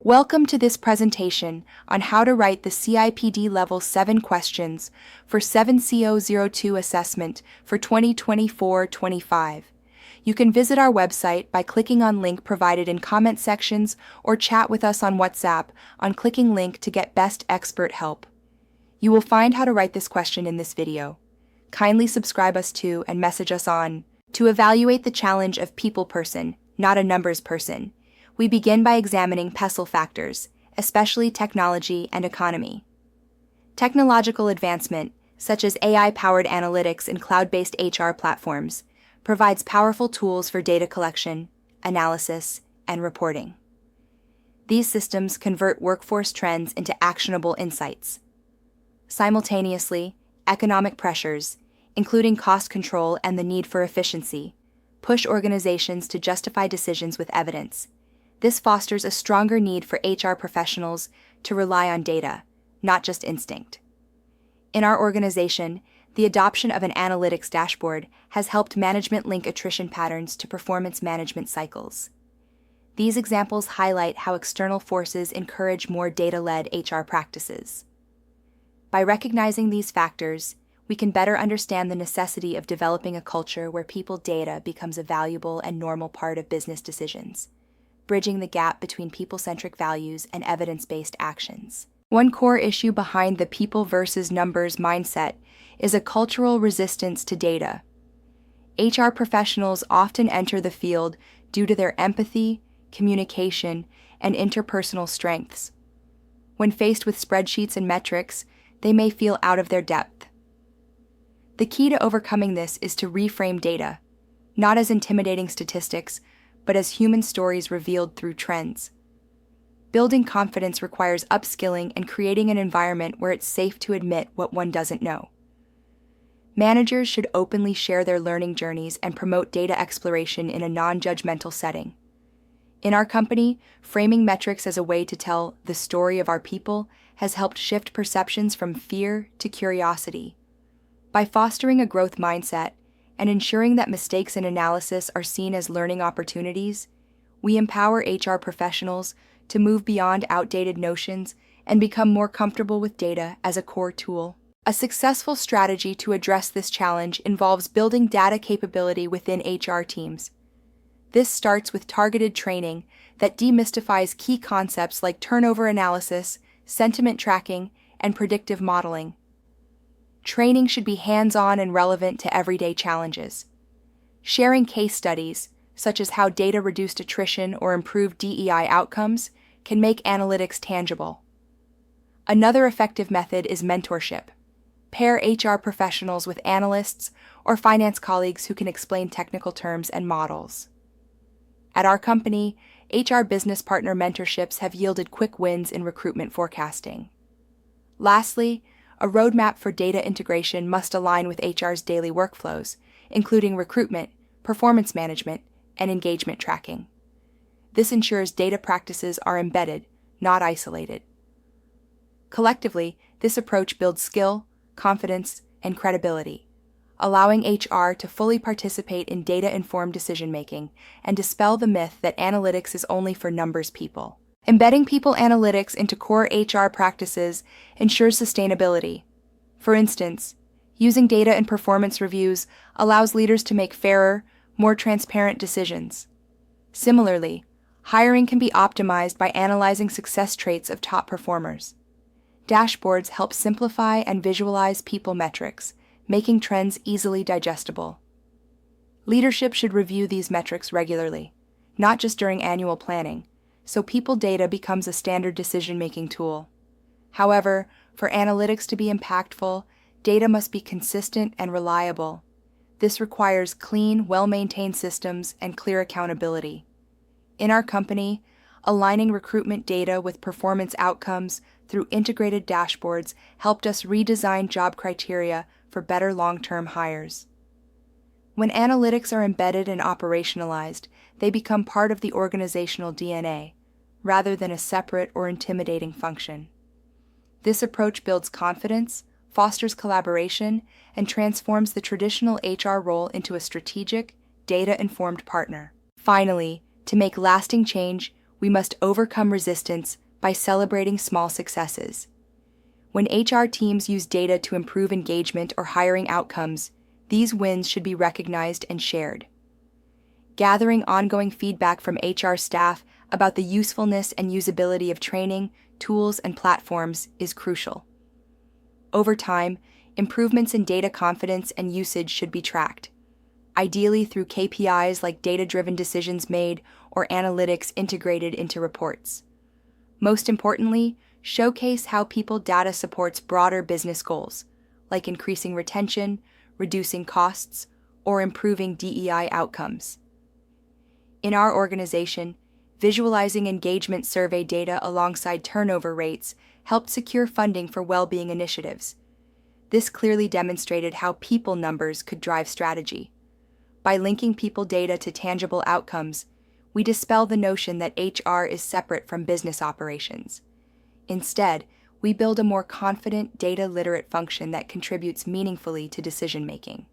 Welcome to this presentation on how to write the CIPD Level 7 questions for 7CO02 assessment for 2024-25. You can visit our website by clicking on link provided in comment sections or chat with us on WhatsApp on clicking link to get best expert help. You will find how to write this question in this video. Kindly subscribe us to and message us on. To evaluate the challenge of people person, not a numbers person, we begin by examining PESEL factors, especially technology and economy. Technological advancement, such as AI-powered analytics and cloud-based HR platforms, provides powerful tools for data collection, analysis, and reporting. These systems convert workforce trends into actionable insights. Simultaneously, economic pressures, including cost control and the need for efficiency, push organizations to justify decisions with evidence. This fosters a stronger need for HR professionals to rely on data, not just instinct. In our organization, the adoption of an analytics dashboard has helped management link attrition patterns to performance management cycles. These examples highlight how external forces encourage more data-led HR practices. By recognizing these factors, we can better understand the necessity of developing a culture where people data becomes a valuable and normal part of business decisions, bridging the gap between people-centric values and evidence-based actions. One core issue behind the people versus numbers mindset is a cultural resistance to data. HR professionals often enter the field due to their empathy, communication, and interpersonal strengths. When faced with spreadsheets and metrics, they may feel out of their depth. The key to overcoming this is to reframe data, not as intimidating statistics, but as human stories revealed through trends. Building confidence requires upskilling and creating an environment where it's safe to admit what one doesn't know. Managers should openly share their learning journeys and promote data exploration in a non-judgmental setting. In our company, framing metrics as a way to tell the story of our people has helped shift perceptions from fear to curiosity. By fostering a growth mindset and ensuring that mistakes in analysis are seen as learning opportunities, we empower HR professionals to move beyond outdated notions and become more comfortable with data as a core tool. A successful strategy to address this challenge involves building data capability within HR teams. This starts with targeted training that demystifies key concepts like turnover analysis, sentiment tracking, and predictive modeling. Training should be hands-on and relevant to everyday challenges. Sharing case studies, such as how data reduced attrition or improved DEI outcomes, can make analytics tangible. Another effective method is mentorship. Pair HR professionals with analysts or finance colleagues who can explain technical terms and models. At our company, HR business partner mentorships have yielded quick wins in recruitment forecasting. Lastly, a roadmap for data integration must align with HR's daily workflows, including recruitment, performance management, and engagement tracking. This ensures data practices are embedded, not isolated. Collectively, this approach builds skill, confidence, and credibility, allowing HR to fully participate in data-informed decision-making and dispel the myth that analytics is only for numbers people. Embedding people analytics into core HR practices ensures sustainability. For instance, using data and performance reviews allows leaders to make fairer, more transparent decisions. Similarly, hiring can be optimized by analyzing success traits of top performers. Dashboards help simplify and visualize people metrics, making trends easily digestible. Leadership should review these metrics regularly, not just during annual planning, so people data becomes a standard decision-making tool. However, for analytics to be impactful, data must be consistent and reliable. This requires clean, well-maintained systems and clear accountability. In our company, aligning recruitment data with performance outcomes through integrated dashboards helped us redesign job criteria for better long-term hires. When analytics are embedded and operationalized, they become part of the organizational DNA, rather than a separate or intimidating function. This approach builds confidence, fosters collaboration, and transforms the traditional HR role into a strategic, data-informed partner. Finally, to make lasting change, we must overcome resistance by celebrating small successes. When HR teams use data to improve engagement or hiring outcomes, these wins should be recognized and shared. Gathering ongoing feedback from HR staff about the usefulness and usability of training, tools, and platforms is crucial. Over time, improvements in data confidence and usage should be tracked, ideally through KPIs like data-driven decisions made or analytics integrated into reports. Most importantly, showcase how people data supports broader business goals, like increasing retention, reducing costs, or improving DEI outcomes. In our organization, visualizing engagement survey data alongside turnover rates helped secure funding for well-being initiatives. This clearly demonstrated how people numbers could drive strategy. By linking people data to tangible outcomes, we dispel the notion that HR is separate from business operations. Instead, we build a more confident, data-literate function that contributes meaningfully to decision-making.